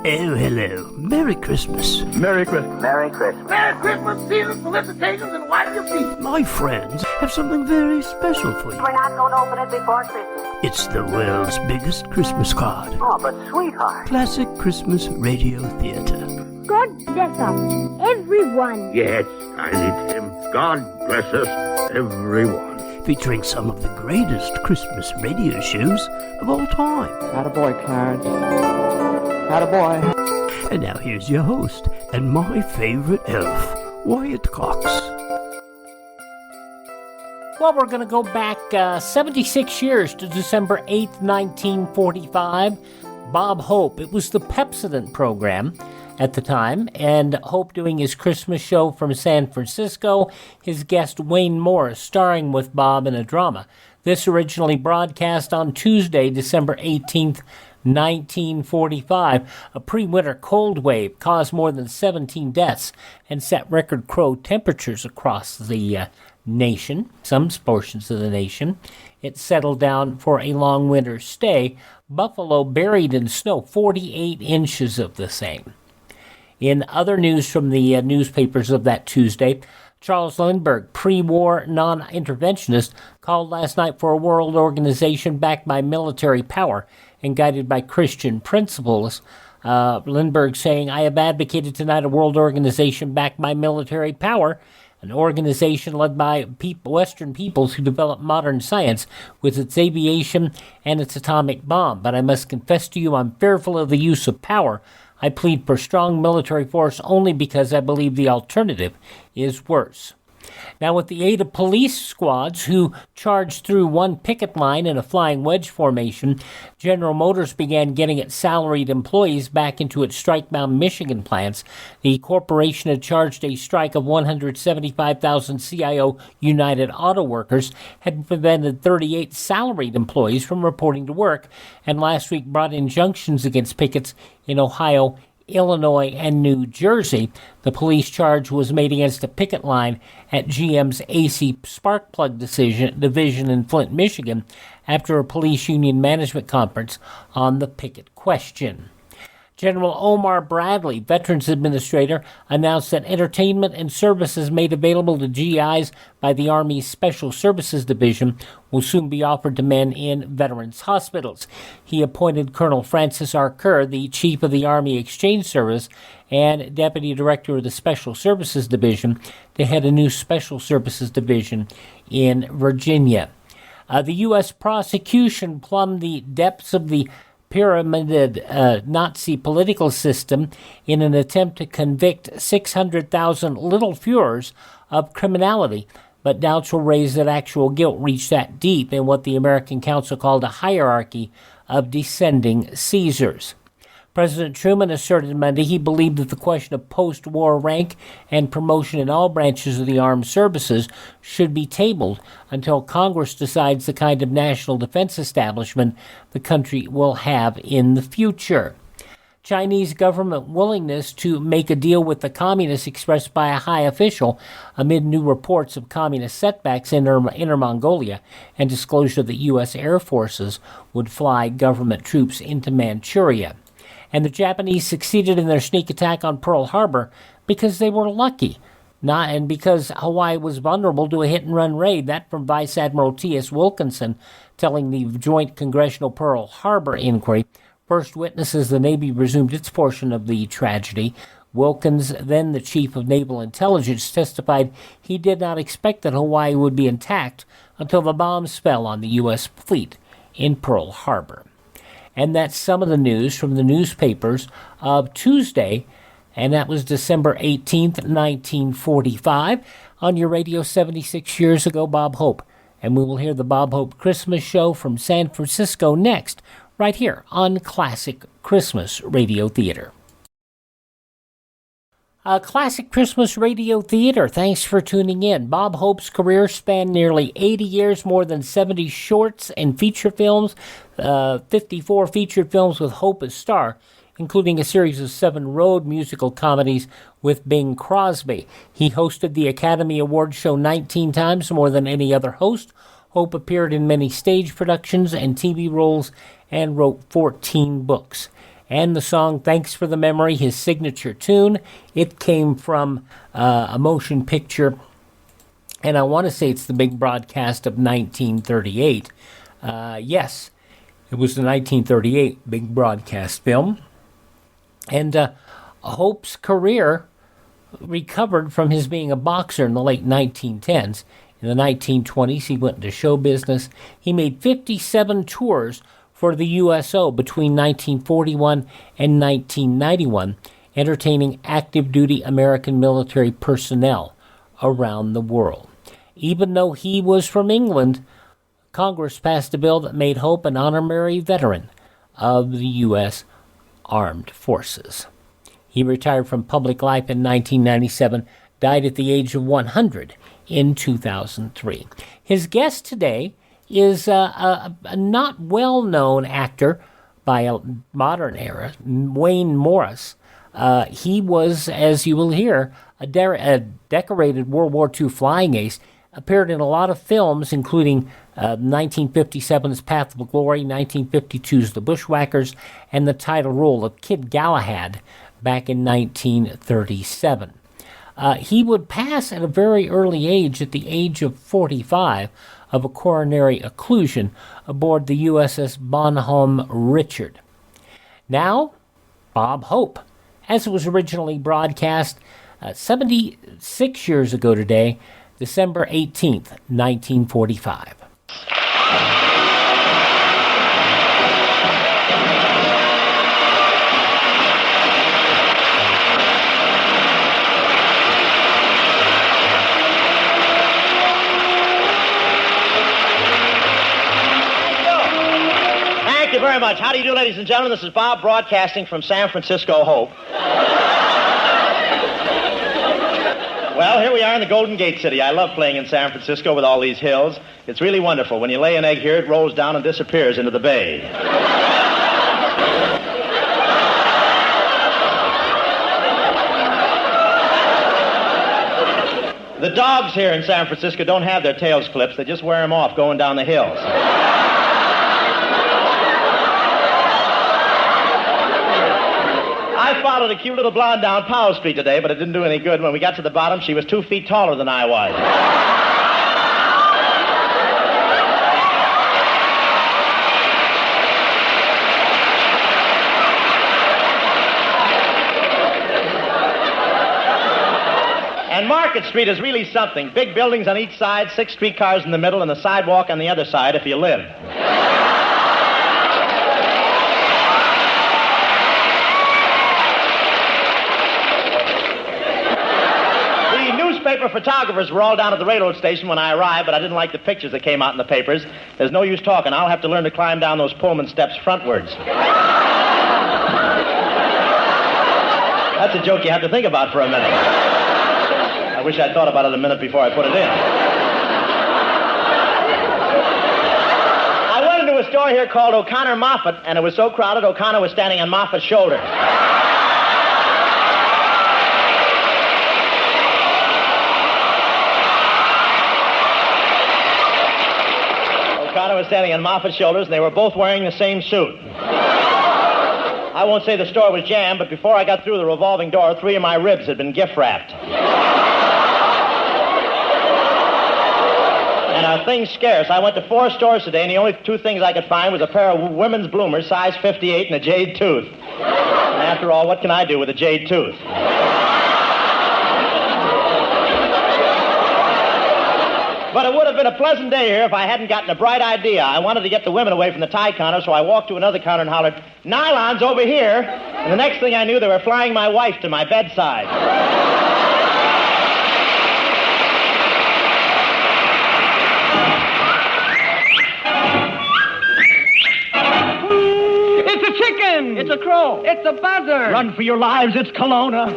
Oh, hello. Merry Christmas. Merry Christmas. Merry Christmas. Merry Christmas, seasons, felicitations, and wipe your feet. My friends have something very special for you. We're not going to open it before Christmas. It's the world's biggest Christmas card. Oh, but sweetheart. Classic Christmas Radio Theater. God bless us, everyone. Yes, Tiny Tim. God bless us, everyone. Featuring some of the greatest Christmas radio shows of all time. Attaboy, Clarence. Attaboy. And now here's your host and my favorite elf, Wyatt Cox. Well, we're going to go back 76 years to December 8th, 1945. Bob Hope. It was the Pepsodent program at the time, and Hope doing his Christmas show from San Francisco, his guest Wayne Morris starring with Bob in a drama. This originally broadcast on Tuesday, December 18th, 1945. A pre-winter cold wave caused more than 17 deaths and set record crow temperatures across the nation, some portions of the nation. It settled down for a long winter stay. Buffalo buried in snow, 48 inches of the same. In other news from the newspapers of that Tuesday, Charles Lindbergh, pre-war non-interventionist, called last night for a world organization backed by military power and guided by Christian principles. Lindbergh saying, "I have advocated tonight a world organization backed by military power, an organization led by Western peoples who develop modern science with its aviation and its atomic bomb. But I must confess to you, I'm fearful of the use of power. I plead for strong military force only because I believe the alternative is worse." Now, with the aid of police squads who charged through one picket line in a flying wedge formation, General Motors began getting its salaried employees back into its strike-bound Michigan plants. The corporation had charged a strike of 175,000 CIO United Auto Workers, had prevented 38 salaried employees from reporting to work, and last week brought injunctions against pickets in Ohio, Illinois, and New Jersey. The police charge was made against a picket line at GM's AC Sparkplug division in Flint, Michigan, after a police union management conference on the picket question. General Omar Bradley, Veterans Administrator, announced that entertainment and services made available to GIs by the Army's Special Services Division will soon be offered to men in veterans' hospitals. He appointed Colonel Francis R. Kerr, the Chief of the Army Exchange Service and Deputy Director of the Special Services Division, to head a new Special Services Division in Virginia. The U.S. prosecution plumbed the depths of the pyramided Nazi political system in an attempt to convict 600,000 little Führers of criminality, but doubts were raised that actual guilt reached that deep in what the American Council called a hierarchy of descending Caesars. President Truman asserted Monday he believed that the question of post-war rank and promotion in all branches of the armed services should be tabled until Congress decides the kind of national defense establishment the country will have in the future. Chinese government willingness to make a deal with the communists expressed by a high official amid new reports of communist setbacks in Inner Mongolia and disclosure that U.S. Air Forces would fly government troops into Manchuria. And the Japanese succeeded in their sneak attack on Pearl Harbor because they were lucky, and because Hawaii was vulnerable to a hit-and-run raid. That from Vice Admiral T.S. Wilkinson telling the Joint Congressional Pearl Harbor Inquiry. First witnesses the Navy resumed its portion of the tragedy. Wilkins, then the Chief of Naval Intelligence, testified he did not expect that Hawaii would be intact until the bombs fell on the U.S. fleet in Pearl Harbor. And that's some of the news from the newspapers of Tuesday, and that was December 18th, 1945. On your radio 76 years ago, Bob Hope. And we will hear the Bob Hope Christmas show from San Francisco next, right here on Classic Christmas Radio Theater. Classic Christmas Radio Theater, thanks for tuning in. Bob Hope's career spanned nearly 80 years, more than 70 shorts and feature films, 54 featured films with Hope as star, including a series of 7 road musical comedies with Bing Crosby. He hosted the Academy Awards show 19 times, more than any other host. Hope appeared in many stage productions and TV roles and wrote 14 books. And the song Thanks for the Memory, his signature tune, it came from a motion picture, and I want to say it's the big broadcast of 1938. Yes, it was the 1938 big broadcast film. And Hope's career recovered from his being a boxer in the late 1910s. In the 1920s, he went into show business. He made 57 tours for the USO between 1941 and 1991, entertaining active-duty American military personnel around the world. Even though he was from England, Congress passed a bill that made Hope an honorary veteran of the U.S. Armed Forces. He retired from public life in 1997, died at the age of 100 in 2003. His guest today is a not well-known actor by a modern era, Wayne Morris. He was, as you will hear, a decorated World War II flying ace, appeared in a lot of films, including 1957's Path of Glory, 1952's The Bushwhackers, and the title role of Kid Galahad back in 1937. He would pass at a very early age, at the age of 45, of a coronary occlusion aboard the USS Bonhomme Richard. Now, Bob Hope, as it was originally broadcast 76 years ago today, December 18th, 1945. Thank you very much. How do you do, ladies and gentlemen? This is Bob broadcasting from San Francisco Hope. Well, here we are in the Golden Gate City. I love playing in San Francisco with all these hills. It's really wonderful. When you lay an egg here, it rolls down and disappears into the bay. The dogs here in San Francisco don't have their tails clipped. They just wear them off going down the hills. I followed a cute little blonde down Powell Street today, but it didn't do any good. When we got to the bottom, she was 2 feet taller than I was. And Market Street is really something. Big buildings on each side, 6 streetcars in the middle, and the sidewalk on the other side if you live. Newspaper photographers were all down at the railroad station when I arrived, but I didn't like the pictures that came out in the papers. There's no use talking. I'll have to learn to climb down those Pullman steps frontwards. That's a joke you have to think about for a minute. I wish I'd thought about it a minute before I put it in. I went into a store here called O'Connor Moffett, and it was so crowded, O'Connor was standing on Moffat's shoulder. O'Connor was standing on Moffat's shoulders, and they were both wearing the same suit. I won't say the store was jammed, but before I got through the revolving door, 3 of my ribs had been gift-wrapped. And things scarce. I went to 4 stores today, and the only 2 things I could find was a pair of women's bloomers, size 58, and a jade tooth. And after all, what can I do with a jade tooth? But it would have been a pleasant day here if I hadn't gotten a bright idea. I wanted to get the women away from the tie counter, so I walked to another counter and hollered, "Nylon's over here!" And the next thing I knew, they were flying my wife to my bedside. It's a chicken! It's a crow! It's a buzzard! Run for your lives, it's Kelowna!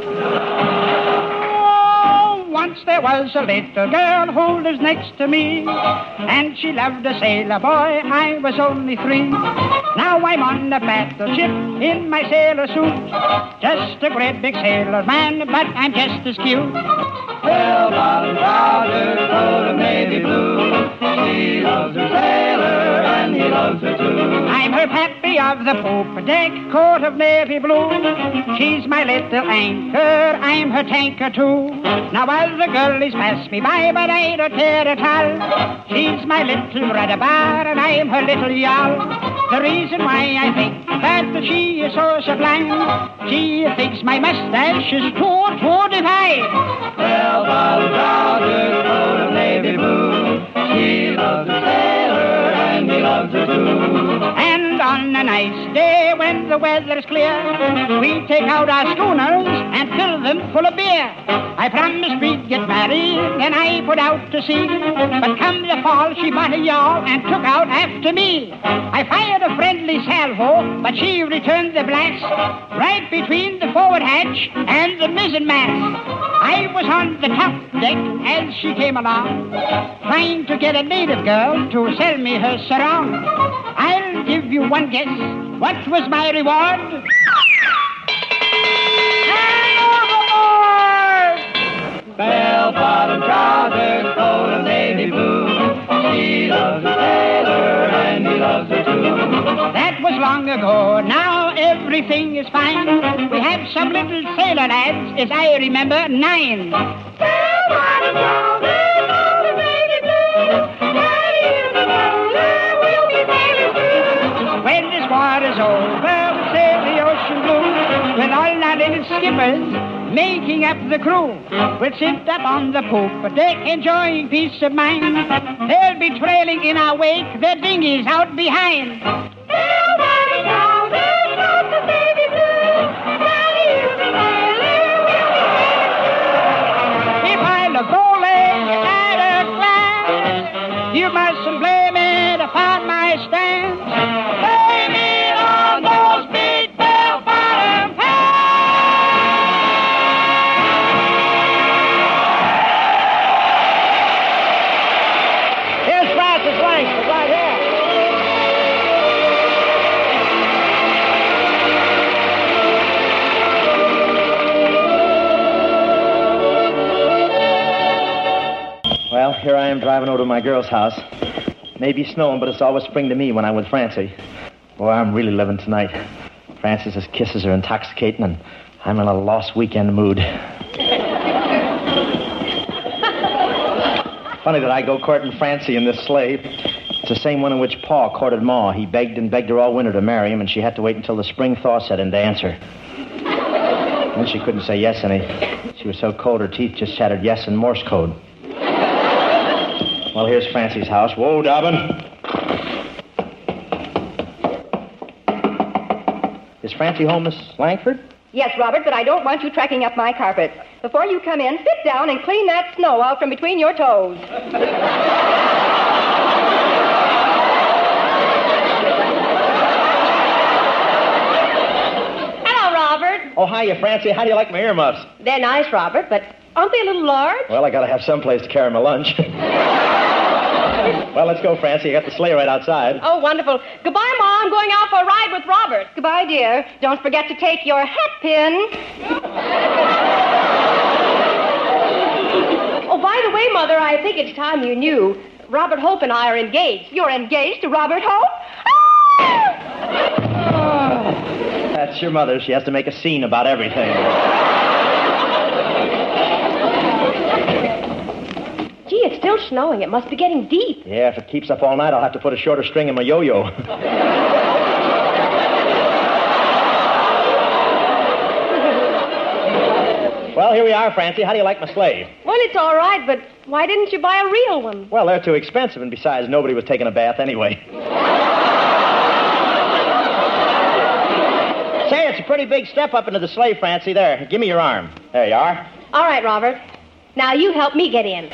Once there was a little girl who lives next to me, and she loved a sailor boy. I was only 3. Now I'm on a battleship in my sailor suit, just a great big sailor man, but I'm just as cute. Well, darling, Roger, coat of navy blue. She loves her sailor, and he loves her too. I'm her happy of the poop deck, coat of navy blue. She's my little anchor, I'm her tanker too. Now other girlies pass me by, but I don't care at all. She's my little rudder bar, and I'm her little yawl. The reason why I think that she is so sublime, she thinks my mustache is too divine. 12-bottom trousers, coat of navy blue. She loves a sailor, and he loves her too. And on a nice day when the weather's clear, we take out our schooners and fill them full of beer. I promised we'd get married, and I put out to sea. But come the fall, she bought a yawl and took out after me. I fired a friendly salvo, but she returned the blast right between the forward hatch and the mizzen mast. I was on the top deck as she came along, trying to get a native girl to sell me her sarong. I'll give you one guess. What was my reward? And overboard! Bell-bottom trousers, coat of navy blue. She loves a sailor, and he loves her too. That was long ago. Now everything is fine. We have some little sailor lads, as I remember, 9. Bell-bottom trousers, coat of navy blue. We'll be sailing through. When this war is over, we'll sail the ocean blue with all our little skippers making up the crew. We'll sit up on the poop deck enjoying peace of mind. They'll be trailing in our wake, their dinghies out behind. If I look bowling at a glance, you mustn't blame it upon my stance. Blame it on those big bell-bottom pants. Here's Francis Langford right here. Well, here I am driving over to my girl's house. Maybe snowing, but it's always spring to me when I'm with Francie. Boy, I'm really living tonight. Francis's kisses are intoxicating, and I'm in a lost weekend mood. Funny that I go courting Francie in this sleigh. It's the same one in which Pa courted Ma. He begged and begged her all winter to marry him, and she had to wait until the spring thaw set in to answer. And she couldn't say yes any. She was so cold her teeth just chattered yes in Morse code. Well, here's Francie's house. Whoa, Dobbin. Is Francie home, Miss Langford? Yes, Robert, but I don't want you tracking up my carpet. Before you come in, sit down and clean that snow out from between your toes. Hello, Robert. Oh, hiya, Francie. How do you like my earmuffs? They're nice, Robert, but aren't they a little large? Well, I gotta have some place to carry my lunch. Well, let's go, Francie. I got the sleigh right outside. Oh, wonderful. Goodbye, Ma. I'm going out for a ride with Robert. Goodbye, dear. Don't forget to take your hat pin. Oh, by the way, Mother, I think it's time you knew. Robert Hope and I are engaged. You're engaged to Robert Hope? That's your mother. She has to make a scene about everything. Gee, it's still snowing. It must be getting deep. Yeah, if it keeps up all night, I'll have to put a shorter string in my yo-yo. Well, here we are, Francie. How do you like my sleigh? Well, it's all right, but why didn't you buy a real one? Well, they're too expensive, and besides, nobody was taking a bath anyway. Say, it's a pretty big step up into the sleigh, Francie. There, give me your arm. There you are. All right, Robert. Now you help me get in.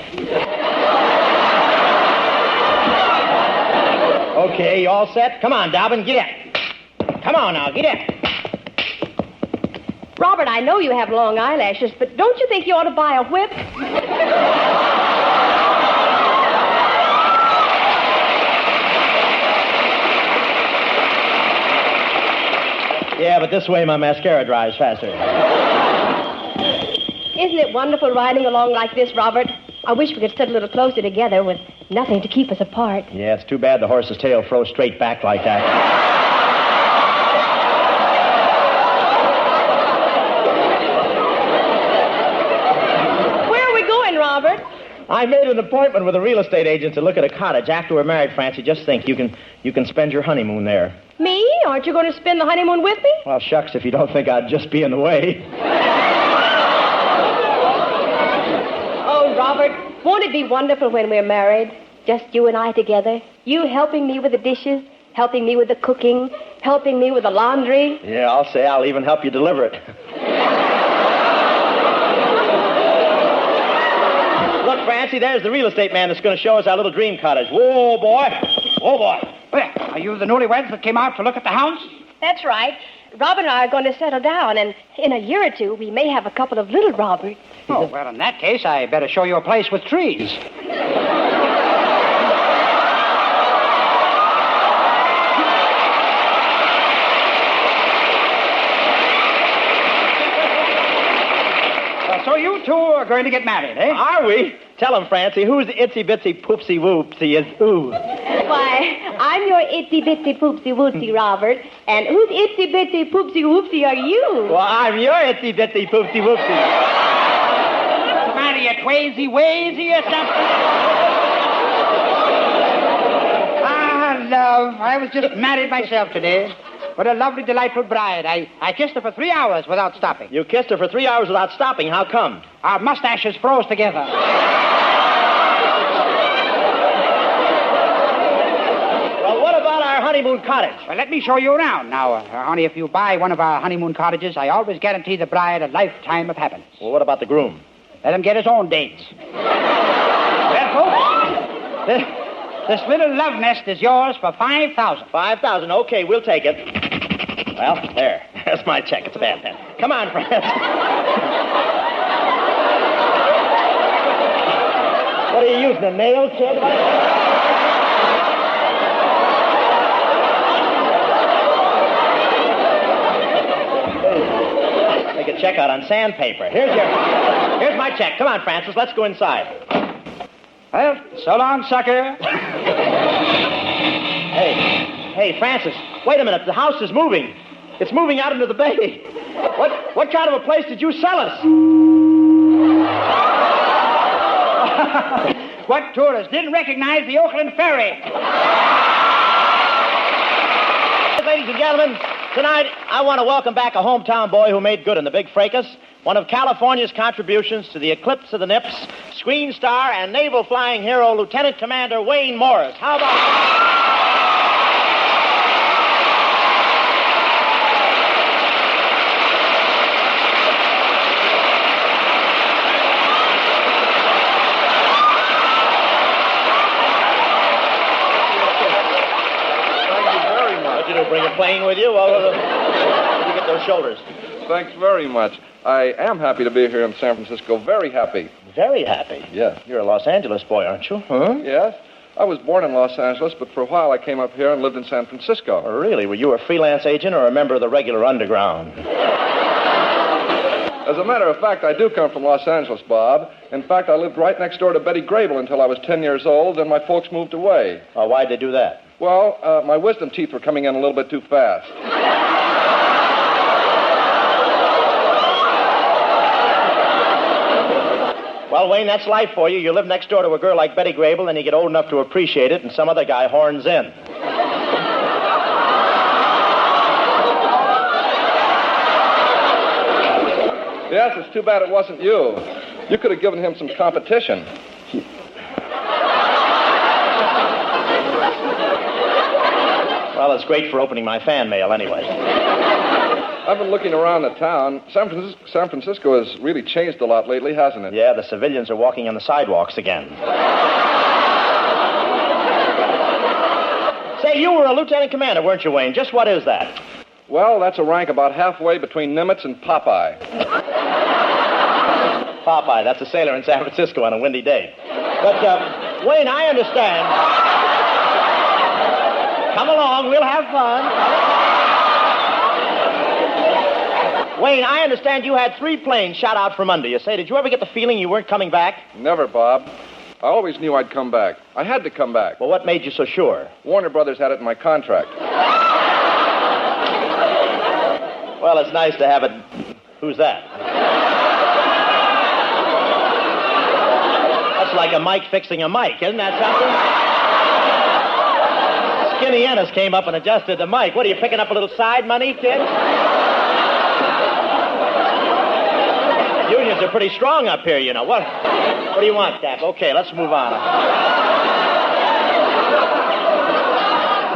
Okay, you all set? Come on, Dobbin, get in. Come on now, get in. Robert, I know you have long eyelashes, but don't you think you ought to buy a whip? Yeah, but this way my mascara dries faster. Isn't it wonderful riding along like this, Robert? I wish we could sit a little closer together with nothing to keep us apart. Yeah, it's too bad the horse's tail froze straight back like that. Robert? I made an appointment with a real estate agent to look at a cottage. After we're married, Francie, just think, you can spend your honeymoon there. Me? Aren't you going to spend the honeymoon with me? Well, shucks, if you don't think I'd just be in the way. Oh, Robert, won't it be wonderful when we're married? Just you and I together. You helping me with the dishes, helping me with the cooking, helping me with the laundry. Yeah, I'll say I'll even help you deliver it. Look, Francie, there's the real estate man that's going to show us our little dream cottage. Whoa, boy. Whoa, boy. Well, are you the newlyweds that came out to look at the house? That's right. Robert and I are going to settle down, and in a year or two, we may have a couple of little Roberts. Oh, well, in that case, I better show you a place with trees. So you two are going to get married, eh? Are we? Tell him, Francie, who's itsy-bitsy poopsy-whoopsy is ooh? Why, I'm your itsy-bitsy poopsy-wootsy, Robert. And whose itsy-bitsy poopsy-whoopsy are you? Well, I'm your itsy-bitsy poopsy-whoopsy. What's the matter, you twazy-wazy or something? Ah, love, I was just married myself today. What a lovely, delightful bride. I kissed her for 3 hours without stopping. You kissed her for 3 hours without stopping. How come? Our mustaches froze together. Well, what about our honeymoon cottage? Well, let me show you around. Now, honey, if you buy one of our honeymoon cottages, I always guarantee the bride a lifetime of happiness. Well, what about the groom? Let him get his own dates. Well, folks, this little love nest is yours for $5,000. $5,000. Okay, we'll take it. Well, there's my check. It's a bad pen. Come on, friends. What are you using, a nail, kid? Make a check out on sandpaper. Here's my check. Come on, Francis. Let's go inside. Well, so long, sucker. Hey, Francis, wait a minute. The house is moving. It's moving out into the bay. What kind of a place did you sell us? What tourist didn't recognize the Oakland Ferry? Ladies and gentlemen, tonight I want to welcome back a hometown boy who made good in the big fracas. One of California's contributions to the eclipse of the Nips, screen star and naval flying hero, Lieutenant Commander Wayne Morris. How about... Bring a plane with you? Well, you get those shoulders. Thanks very much. I am happy to be here in San Francisco. Very happy. Very happy? Yeah. You're a Los Angeles boy, aren't you? Huh? Yes. I was born in Los Angeles, but for a while I came up here and lived in San Francisco. Oh, really? Were you a freelance agent or a member of the regular underground? As a matter of fact, I do come from Los Angeles, Bob. In fact, I lived right next door to Betty Grable until I was 10 years old, then my folks moved away. Oh, why'd they do that? Well, my wisdom teeth were coming in a little bit too fast. Well, Wayne, that's life for you. You live next door to a girl like Betty Grable, and you get old enough to appreciate it, and some other guy horns in. Yes, it's too bad it wasn't you. You could have given him some competition. Well, it's great for opening my fan mail anyway. I've been looking around the town. San Francisco has really changed a lot lately, hasn't it? Yeah, the civilians are walking on the sidewalks again. Say, you were a lieutenant commander, weren't you, Wayne? Just what is that? Well, that's a rank about halfway between Nimitz and Popeye. Popeye, that's a sailor in San Francisco on a windy day. But, Wayne, I understand... Come along, we'll have fun. Wayne, I understand you had 3 planes shot out from under you. Say, did you ever get the feeling you weren't coming back? Never, Bob. I always knew I'd come back. I had to come back. Well, what made you so sure? Warner Brothers had it in my contract. Well, it's nice to have it. Who's that? looks like a mic fixing a mic. Isn't that something? Skinny Ennis came up and adjusted the mic. What, are you picking up a little side money, kid? Unions are pretty strong up here, you know. What do you want, Cap? Okay, let's move on.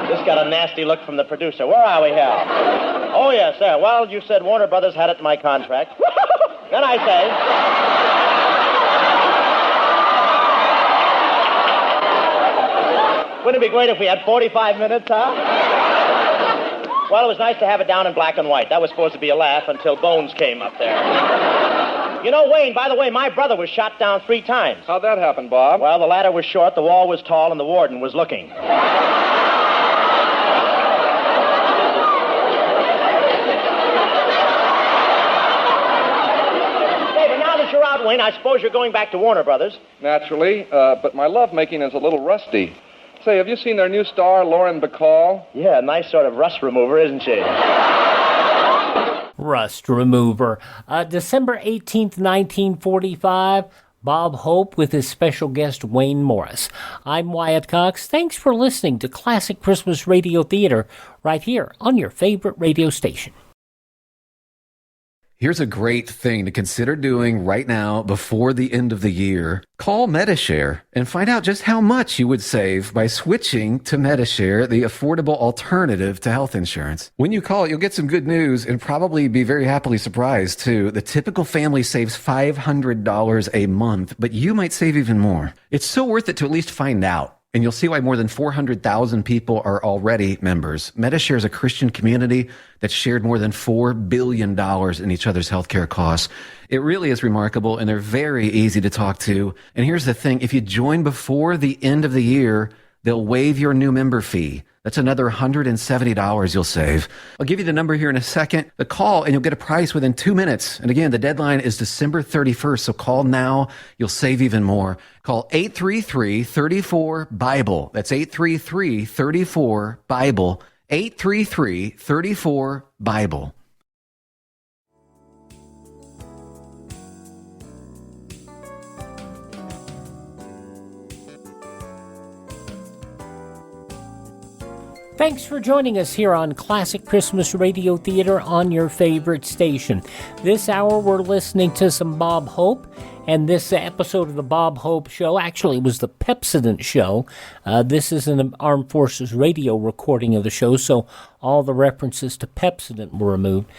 This got a nasty look from the producer. Where are we here? Oh, yes, sir. Well, you said Warner Brothers had it in my contract. Then I say... Wouldn't it be great if we had 45 minutes, huh? Well, it was nice to have it down in black and white. That was supposed to be a laugh until Bones came up there. You know, Wayne, by the way, my brother was shot down 3 times. How'd that happen, Bob? Well, the ladder was short, the wall was tall, and the warden was looking. Hey, but now that you're out, Wayne, I suppose you're going back to Warner Brothers. Naturally, but my lovemaking is a little rusty. Say, have you seen their new star, Lauren Bacall? Yeah, nice sort of rust remover, isn't she? Rust remover. December 18th, 1945, Bob Hope with his special guest Wayne Morris. I'm Wyatt Cox. Thanks for listening to Classic Christmas Radio Theater right here on your favorite radio station. Here's a great thing to consider doing right now before the end of the year. Call Medishare and find out just how much you would save by switching to Medishare, the affordable alternative to health insurance. When you call, you'll get some good news and probably be very happily surprised, too. The typical family saves $500 a month, but you might save even more. It's so worth it to at least find out. And you'll see why more than 400,000 people are already members. Medishare is a Christian community that's shared more than $4 billion in each other's healthcare costs. It really is remarkable, and they're very easy to talk to. And here's the thing. If you join before the end of the year, they'll waive your new member fee. That's another $170 you'll save. I'll give you the number here in a second. The call, and you'll get a price within 2 minutes. And again, the deadline is December 31st, so call now. You'll save even more. Call 833-34-BIBLE. That's 833-34-BIBLE. 833-34-BIBLE. Thanks for joining us here on Classic Christmas Radio Theater on your favorite station. This hour we're listening to some Bob Hope, and this episode of the Bob Hope Show actually was the Pepsodent Show. This is an Armed Forces Radio recording of the show, so all the references to Pepsodent were removed.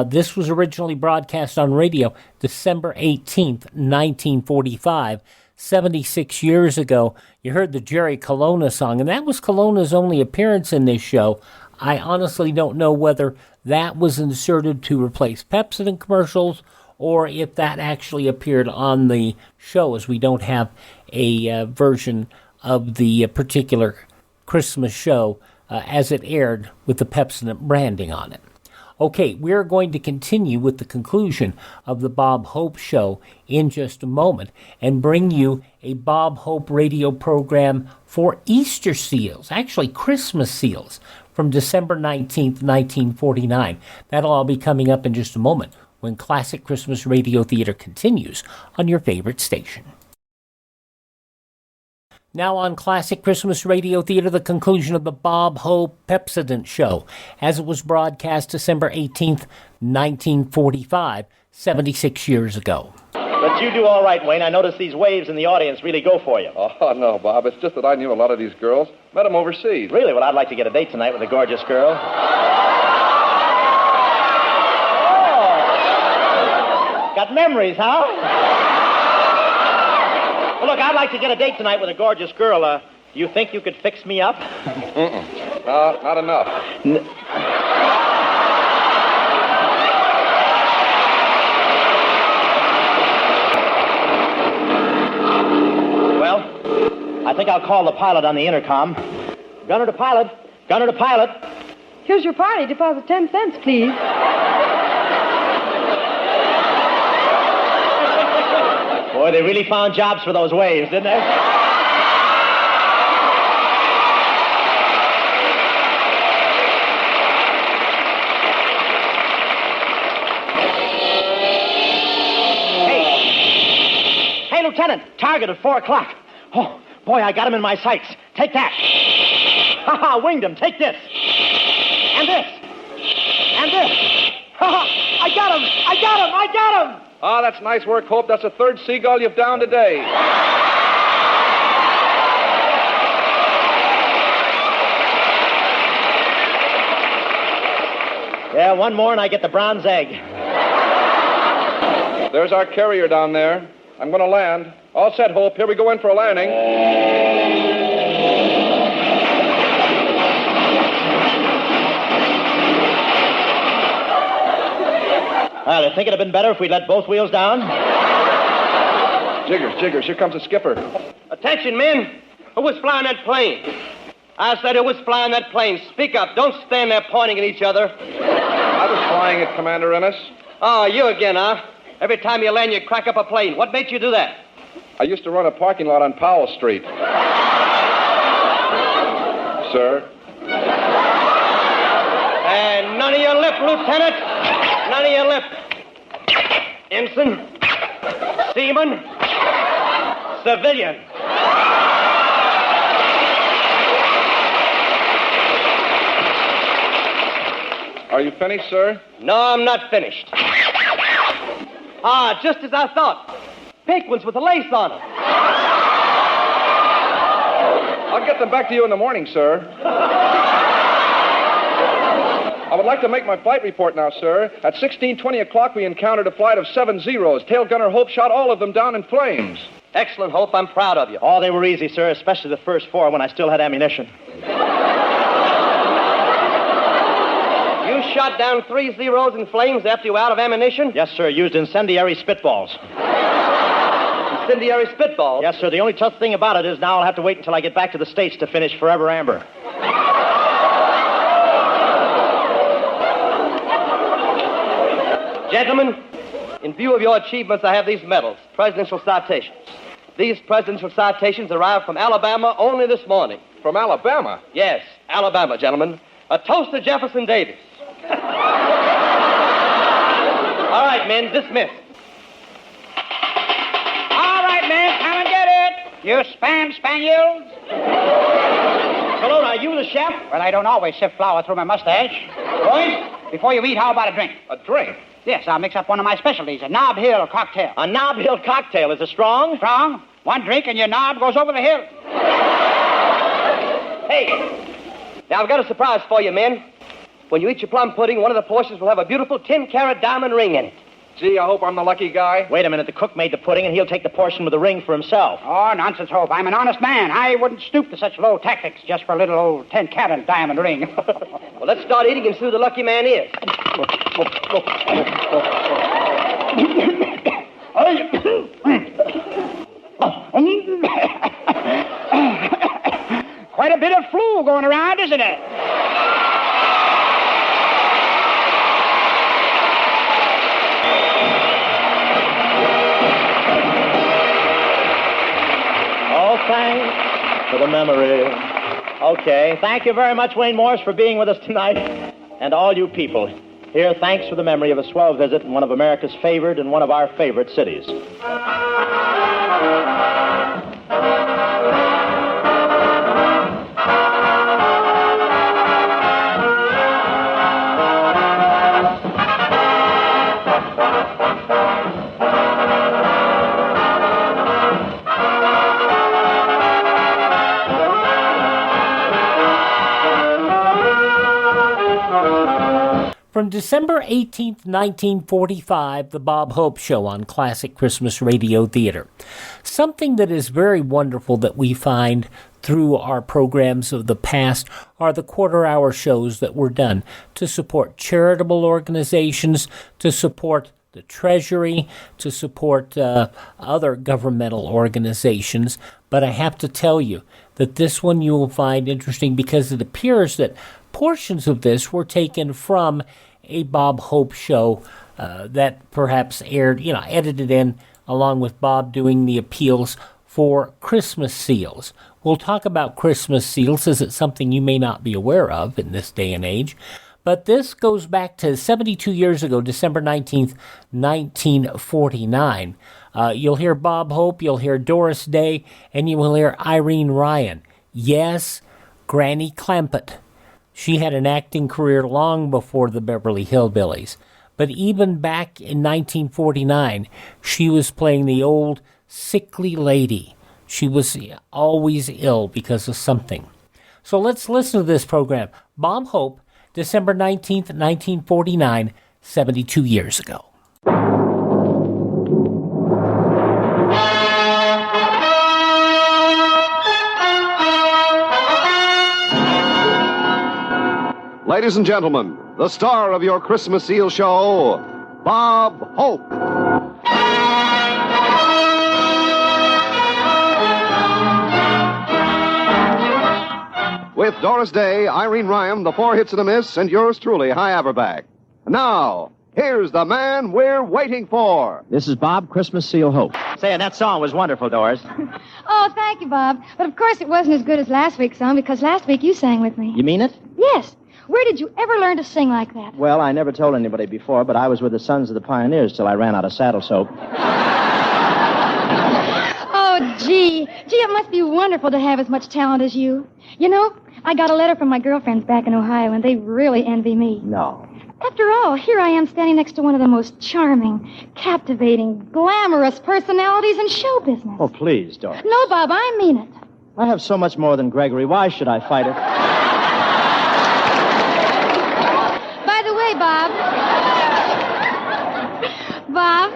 This was originally broadcast on radio December 18th, 1945. 76 years ago, you heard the Jerry Colonna song, and that was Colonna's only appearance in this show. I honestly don't know whether that was inserted to replace Pepsodent commercials or if that actually appeared on the show, as we don't have a version of the particular Christmas show as it aired with the Pepsodent branding on it. Okay, we're going to continue with the conclusion of the Bob Hope Show in just a moment and bring you a Bob Hope radio program for Easter seals, actually Christmas seals, from December 19th, 1949. That'll all be coming up in just a moment when Classic Christmas Radio Theater continues on your favorite station. Now on Classic Christmas Radio Theater, the conclusion of the Bob Hope Pepsodent Show, as it was broadcast December 18th, 1945, 76 years ago. But you do all right, Wayne. I notice these waves in the audience really go for you. Oh, no, Bob. It's just that I knew a lot of these girls. Met them overseas. Really? Well, I'd like to get a date tonight with a gorgeous girl. Oh. Got memories, huh? Well, look, I'd like to get a date tonight with a gorgeous girl. Do you think you could fix me up? No, not enough. Well, I think I'll call the pilot on the intercom. Gunner to pilot. Gunner to pilot. Here's your party. Deposit 10 cents, please. Boy, they really found jobs for those waves, didn't they? Hey, Lieutenant. Target at 4 o'clock. Oh, boy, I got him in my sights. Take that. Ha ha, winged him. Take this. And this. And this. Ha ha, I got him. I got him. I got him. Ah, that's nice work, Hope. That's the third seagull you've downed today. Yeah, one more and I get the bronze egg. There's our carrier down there. I'm going to land. All set, Hope. Here we go in for a landing. Well, I think it'd have been better if we'd let both wheels down. Jiggers, here comes the skipper. Attention, men. Who was flying that plane? I said who was flying that plane. Speak up. Don't stand there pointing at each other. I was flying it, Commander Ennis. Oh, you again, huh? Every time you land, you crack up a plane. What made you do that? I used to run a parking lot on Powell Street. Sir? And none of your lip, Lieutenant. None of your lip. Ensign. Seaman. Civilian. Are you finished, sir? No, I'm not finished. Ah, just as I thought. Pink ones with the lace on them. I'll get them back to you in the morning, sir. I would like to make my flight report now, sir. At 16:20 o'clock, we encountered a flight of 7 Zeros. Tail gunner Hope shot all of them down in flames. Excellent, Hope. I'm proud of you. Oh, they were easy, sir, especially the first 4 when I still had ammunition. You shot down 3 Zeros in flames after you were out of ammunition? Yes, sir, used incendiary spitballs. Incendiary spitballs? Yes, sir, the only tough thing about it is now I'll have to wait until I get back to the States to finish Forever Amber. Gentlemen, in view of your achievements, I have these medals, presidential citations. These presidential citations arrived from Alabama only this morning. From Alabama? Yes, Alabama, gentlemen. A toast to Jefferson Davis. All right, men, dismiss. All right, men, come and get it. You spaniels. Hello, are you the chef? Well, I don't always sift flour through my mustache. Boys, before you eat, how about a drink? A drink? Yes, I'll mix up one of my specialties, a Knob Hill cocktail. A Knob Hill cocktail. Is it strong? Strong. One drink and your knob goes over the hill. Hey, now I've got a surprise for you, men. When you eat your plum pudding, one of the portions will have a beautiful 10-carat diamond ring in it. Gee, I hope I'm the lucky guy. Wait a minute, the cook made the pudding and he'll take the portion with the ring for himself. Oh, nonsense, Hope. I'm an honest man. I wouldn't stoop to such low tactics just for a little old 10-carat diamond ring. Well, let's start eating and see who the lucky man is. Quite a bit of flu going around, isn't it? Oh, thanks for the memory. Okay, thank you very much, Wayne Morris, for being with us tonight. And all you people, here, thanks for the memory of a swell visit in one of America's favored and one of our favorite cities. From December 18th, 1945, The Bob Hope Show on Classic Christmas Radio Theater. Something that is very wonderful that we find through our programs of the past are the quarter-hour shows that were done to support charitable organizations, to support the Treasury, to support other governmental organizations. But I have to tell you that this one you will find interesting because it appears that portions of this were taken from a Bob Hope show that perhaps aired, edited in along with Bob doing the appeals for Christmas seals. We'll talk about Christmas seals as it's something you may not be aware of in this day and age. But this goes back to 72 years ago, December 19th, 1949. You'll hear Bob Hope, you'll hear Doris Day, and you will hear Irene Ryan. Yes, Granny Clampett. She had an acting career long before the Beverly Hillbillies. But even back in 1949, she was playing the old sickly lady. She was always ill because of something. So let's listen to this program. Bob Hope, December 19th, 1949, 72 years ago. Ladies and gentlemen, the star of your Christmas Eel show, Bob Hope. With Doris Day, Irene Ryan, the Four Hits and a Miss, and yours truly, High Averback. Now, here's the man we're waiting for. This is Bob Christmas Seal Hope. Say, and that song was wonderful, Doris. Oh, thank you, Bob. But of course it wasn't as good as last week's song because last week you sang with me. You mean it? Yes. Where did you ever learn to sing like that? Well, I never told anybody before, but I was with the Sons of the Pioneers till I ran out of saddle soap. Oh, gee. Gee, it must be wonderful to have as much talent as you. You know, I got a letter from my girlfriends back in Ohio, and they really envy me. No. After all, here I am standing next to one of the most charming, captivating, glamorous personalities in show business. Oh, please, Doris. No, Bob, I mean it. I have so much more than Gregory. Why should I fight it? By the way, Bob. Bob?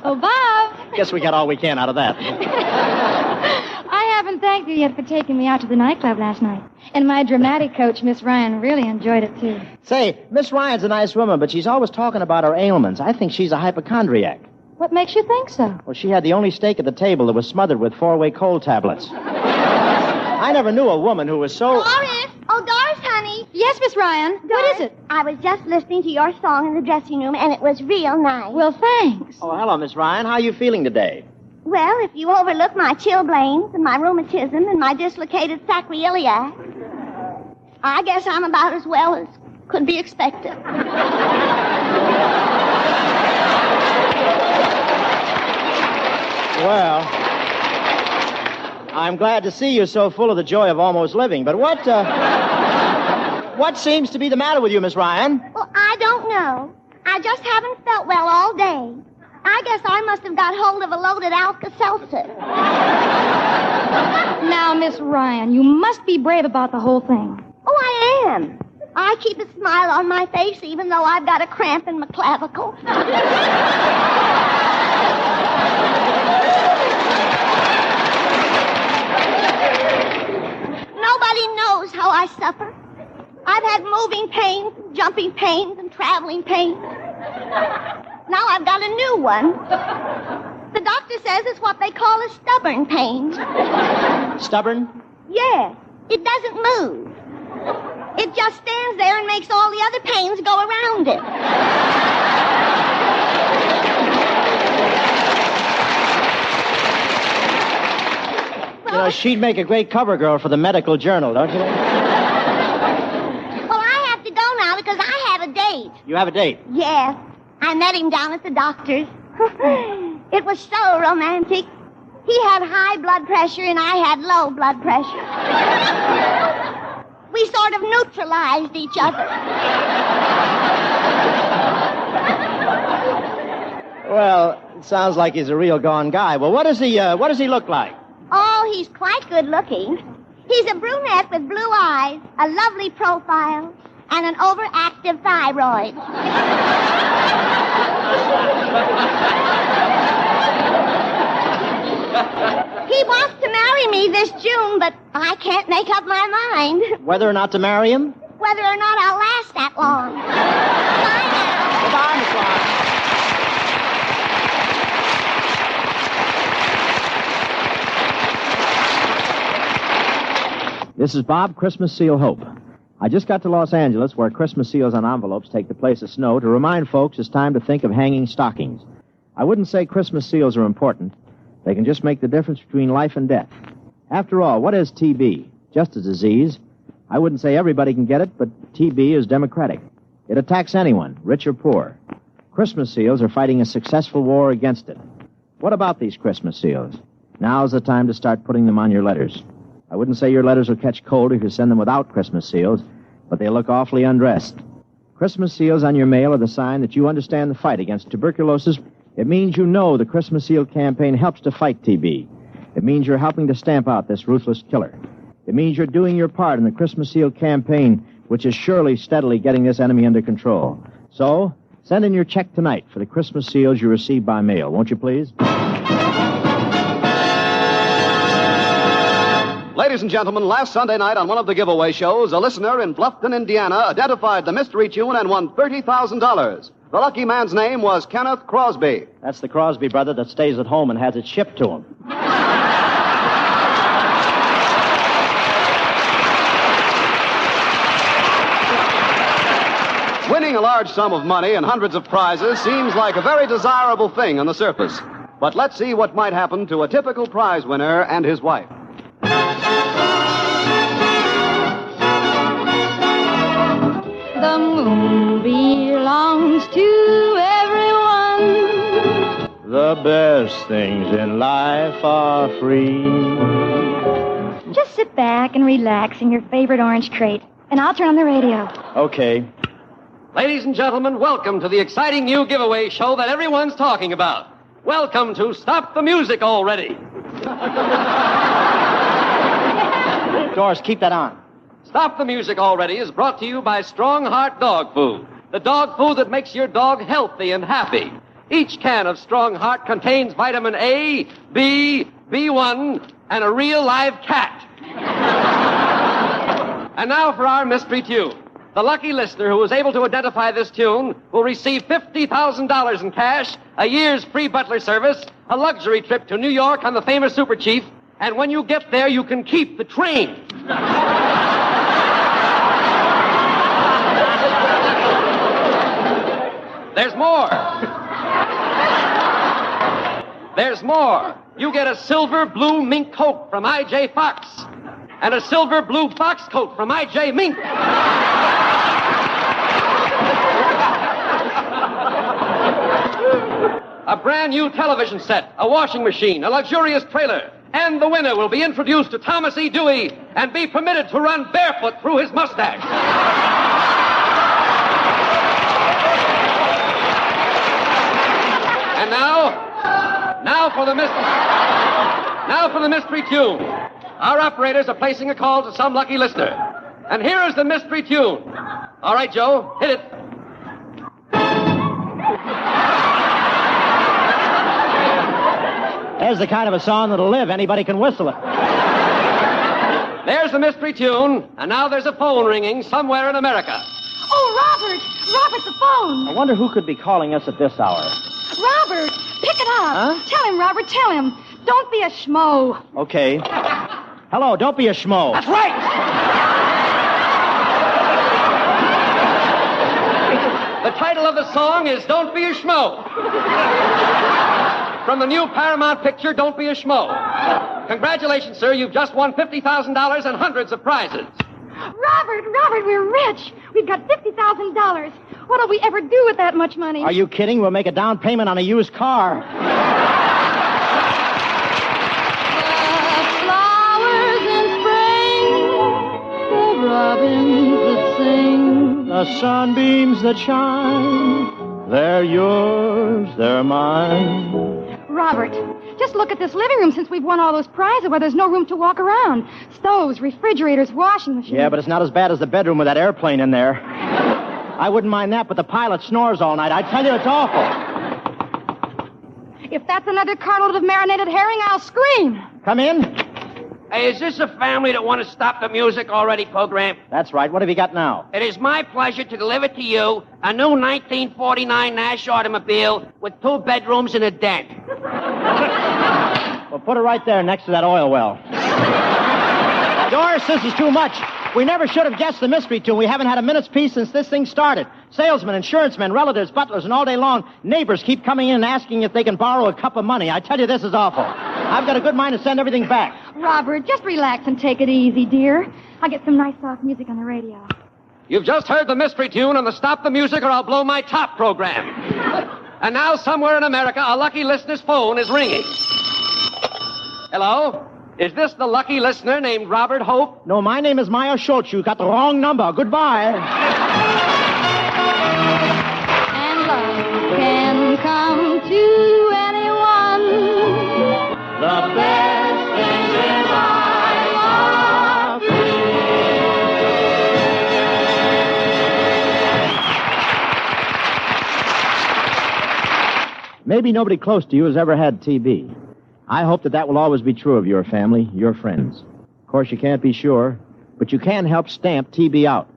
Oh, Bob. Guess we got all we can out of that. I haven't thanked you yet for taking me out to the nightclub last night. And my dramatic coach, Miss Ryan, really enjoyed it, too. Say, Miss Ryan's a nice woman, but she's always talking about her ailments. I think she's a hypochondriac. What makes you think so? Well, she had the only steak at the table that was smothered with 4-way cold tablets. I never knew a woman who was so... Doris! Oh, Doris, honey. Yes, Miss Ryan. Doris, What is it? I was just listening to your song in the dressing room, and it was real nice. Well, thanks. Oh, hello, Miss Ryan. How are you feeling today? Well, if you overlook my chilblains and my rheumatism and my dislocated sacroiliac, I guess I'm about as well as could be expected. Well, I'm glad to see you so full of the joy of almost living. But what seems to be the matter with you, Miss Ryan? Well, I don't know. I just haven't felt well all day. I guess I must have got hold of a loaded Alka-Seltzer. Now, Miss Ryan, you must be brave about the whole thing. Oh, I am. I keep a smile on my face even though I've got a cramp in my clavicle. Nobody knows how I suffer. I've had moving pains, jumping pains, and traveling pains. Now I've got a new one. The doctor says it's what they call a stubborn pain. Stubborn? Yes. It doesn't move. It just stands there and makes all the other pains go around it. You know, she'd make a great cover girl for the medical journal, don't you? Well, I have to go now because I have a date. You have a date? Yes. I met him down at the doctor's. It was so romantic. He had high blood pressure and I had low blood pressure. We sort of neutralized each other. Well, it sounds like he's a real gone guy. Well, what does he look like? Oh, he's quite good looking. He's a brunette with blue eyes, a lovely profile, and an overactive thyroid. He wants to marry me this June, but I can't make up my mind. Whether or not to marry him? Whether or not I'll last that long. Bye now. Goodbye, Miss Ryan. This is Bob Christmas Seal Hope. I just got to Los Angeles, where Christmas seals on envelopes take the place of snow, to remind folks it's time to think of hanging stockings. I wouldn't say Christmas seals are important. They can just make the difference between life and death. After all, what is TB? Just a disease. I wouldn't say everybody can get it, but TB is democratic. It attacks anyone, rich or poor. Christmas seals are fighting a successful war against it. What about these Christmas seals? Now's the time to start putting them on your letters. I wouldn't say your letters will catch cold if you send them without Christmas seals, but they look awfully undressed. Christmas seals on your mail are the sign that you understand the fight against tuberculosis. It means you know the Christmas Seal campaign helps to fight TB. It means you're helping to stamp out this ruthless killer. It means you're doing your part in the Christmas Seal campaign, which is surely steadily getting this enemy under control. So, send in your check tonight for the Christmas seals you receive by mail, won't you please? Ladies and gentlemen, last Sunday night on one of the giveaway shows, a listener in Bluffton, Indiana, identified the mystery tune and won $30,000. The lucky man's name was Kenneth Crosby. That's the Crosby brother that stays at home and has it shipped to him. Winning a large sum of money and hundreds of prizes seems like a very desirable thing on the surface. But let's see what might happen to a typical prize winner and his wife. The moon belongs to everyone. The best things in life are free. Just sit back and relax in your favorite orange crate, and I'll turn on the radio. Okay. Ladies and gentlemen, welcome to the exciting new giveaway show that everyone's talking about. Welcome to Stop the Music Already. Doris, keep that on. Stop the Music Already is brought to you by Strong Heart Dog Food, the dog food that makes your dog healthy and happy. Each can of Strong Heart contains vitamin A, B, B1, and a real live cat. And now for our mystery tune. The lucky listener who was able to identify this tune will receive $50,000 in cash, a year's free butler service, a luxury trip to New York on the famous Super Chief, and when you get there, you can keep the train. There's more. There's more. You get a silver blue mink coat from I.J. Fox and a silver blue fox coat from I.J. Mink. A brand new television set, a washing machine, a luxurious trailer, and the winner will be introduced to Thomas E. Dewey and be permitted to run barefoot through his mustache. And now for the mystery tune. Our operators are placing a call to some lucky listener. And here is the mystery tune. All right, Joe, hit it. There's the kind of a song that'll live. Anybody can whistle it. There's the mystery tune, and now there's a phone ringing somewhere in America. Oh, Robert! Robert, the phone! I wonder who could be calling us at this hour. Robert, pick it up. Huh? Tell him, Robert, tell him. Don't be a schmo. Okay. Hello, don't be a schmo. That's right! The title of the song is Don't Be a Schmo. From the new Paramount picture, Don't Be a Schmo. Congratulations, sir. You've just won $50,000 and hundreds of prizes. Robert, we're rich. We've got $50,000. What'll we ever do with that much money? Are you kidding? We'll make a down payment on a used car. The flowers in spring, the robins that sing, The sunbeams that shine, they're yours, they're mine. Robert, just look at this living room since we've won all those prizes where there's no room to walk around. Stoves, refrigerators, washing machines. Yeah, but it's not as bad as the bedroom with that airplane in there. I wouldn't mind that, but the pilot snores all night. I tell you, it's awful. If that's another carload of marinated herring, I'll scream. Come in. Hey, is this a family that want to stop the music already program? That's right. What have you got now? It is my pleasure to deliver to you a new 1949 Nash automobile with 2 bedrooms and a den. Well, put it right there next to that oil well. Doris, this is too much. We never should have guessed the mystery tune. We haven't had a minute's peace since this thing started. Salesmen, insurance men, relatives, butlers, and all day long, neighbors keep coming in and asking if they can borrow a cup of money. I tell you, this is awful. I've got a good mind to send everything back. Robert, just relax and take it easy, dear. I'll get some nice soft music on the radio. You've just heard the mystery tune on the Stop the Music or I'll Blow My Top program. And now, somewhere in America, a lucky listener's phone is ringing. Hello? Is this the lucky listener named Robert Hope? No, my name is Meyer Schultz. You got the wrong number. Goodbye. And love can come to anyone. The best thing in life are Maybe nobody close to you has ever had TB. I hope that will always be true of your family, your friends. Of course, you can't be sure, but you can help stamp TB out.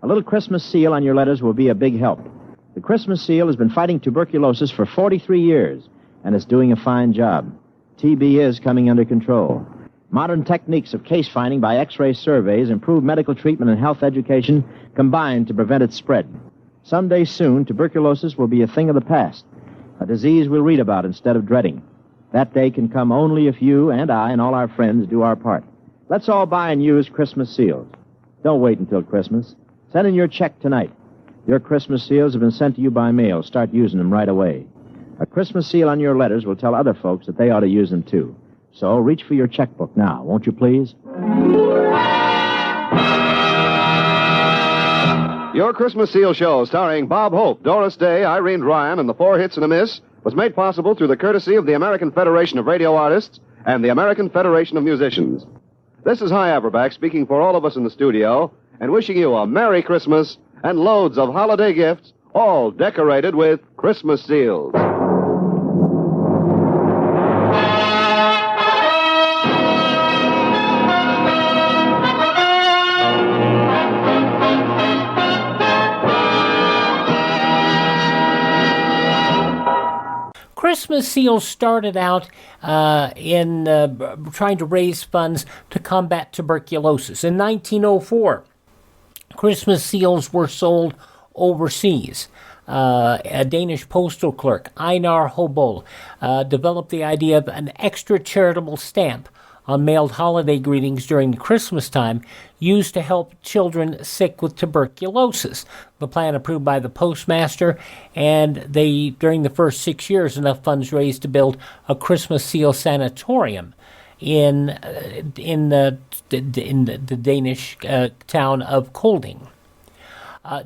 A little Christmas seal on your letters will be a big help. The Christmas seal has been fighting tuberculosis for 43 years, and it's doing a fine job. TB is coming under control. Modern techniques of case finding by X-ray surveys, improved medical treatment, and health education combine to prevent its spread. Someday soon, tuberculosis will be a thing of the past, a disease we'll read about instead of dreading. That day can come only if you and I and all our friends do our part. Let's all buy and use Christmas seals. Don't wait until Christmas. Send in your check tonight. Your Christmas seals have been sent to you by mail. Start using them right away. A Christmas seal on your letters will tell other folks that they ought to use them too. So reach for your checkbook now, won't you please? Your Christmas Seal Show, starring Bob Hope, Doris Day, Irene Ryan, and the Four Hits and a Miss, was made possible through the courtesy of the American Federation of Radio Artists and the American Federation of Musicians. This is Hy Averback speaking for all of us in the studio and wishing you a Merry Christmas and loads of holiday gifts, all decorated with Christmas seals. Christmas seals started out in trying to raise funds to combat tuberculosis. In 1904, Christmas seals were sold overseas. A Danish postal clerk, Einar Hobol, developed the idea of an extra charitable stamp on mailed holiday greetings during Christmas time used to help children sick with tuberculosis. The plan approved by the postmaster, and during the first 6 years, enough funds raised to build a Christmas seal sanatorium in the Danish town of Kolding.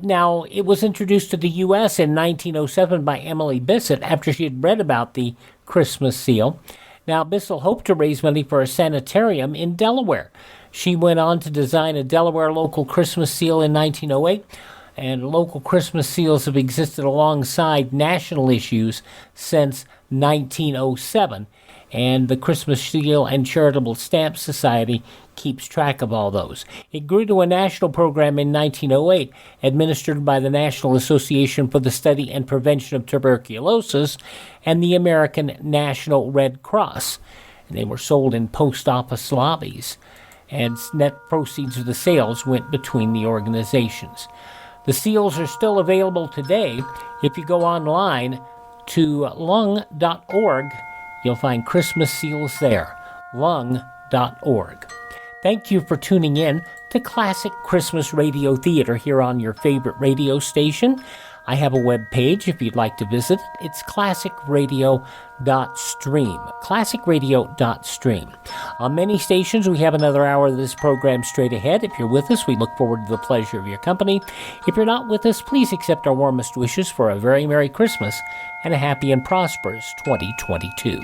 Now, it was introduced to the U.S. in 1907 by Emily Bissett after she had read about the Christmas seal. Now, Bissell hoped to raise money for a sanitarium in Delaware. She went on to design a Delaware local Christmas seal in 1908, and local Christmas seals have existed alongside national issues since 1907, and the Christmas Seal and Charitable Stamp Society keeps track of all those. It grew to a national program in 1908, administered by the National Association for the Study and Prevention of Tuberculosis and the American National Red Cross. And they were sold in post office lobbies, and net proceeds of the sales went between the organizations. The seals are still available today. If you go online to lung.org, you'll find Christmas seals there. lung.org. Thank you for tuning in to Classic Christmas Radio Theater here on your favorite radio station. I have a web page if you'd like to visit it. It's classicradio.stream. Classicradio.stream. On many stations, we have another hour of this program straight ahead. If you're with us, we look forward to the pleasure of your company. If you're not with us, please accept our warmest wishes for a very Merry Christmas and a happy and prosperous 2022.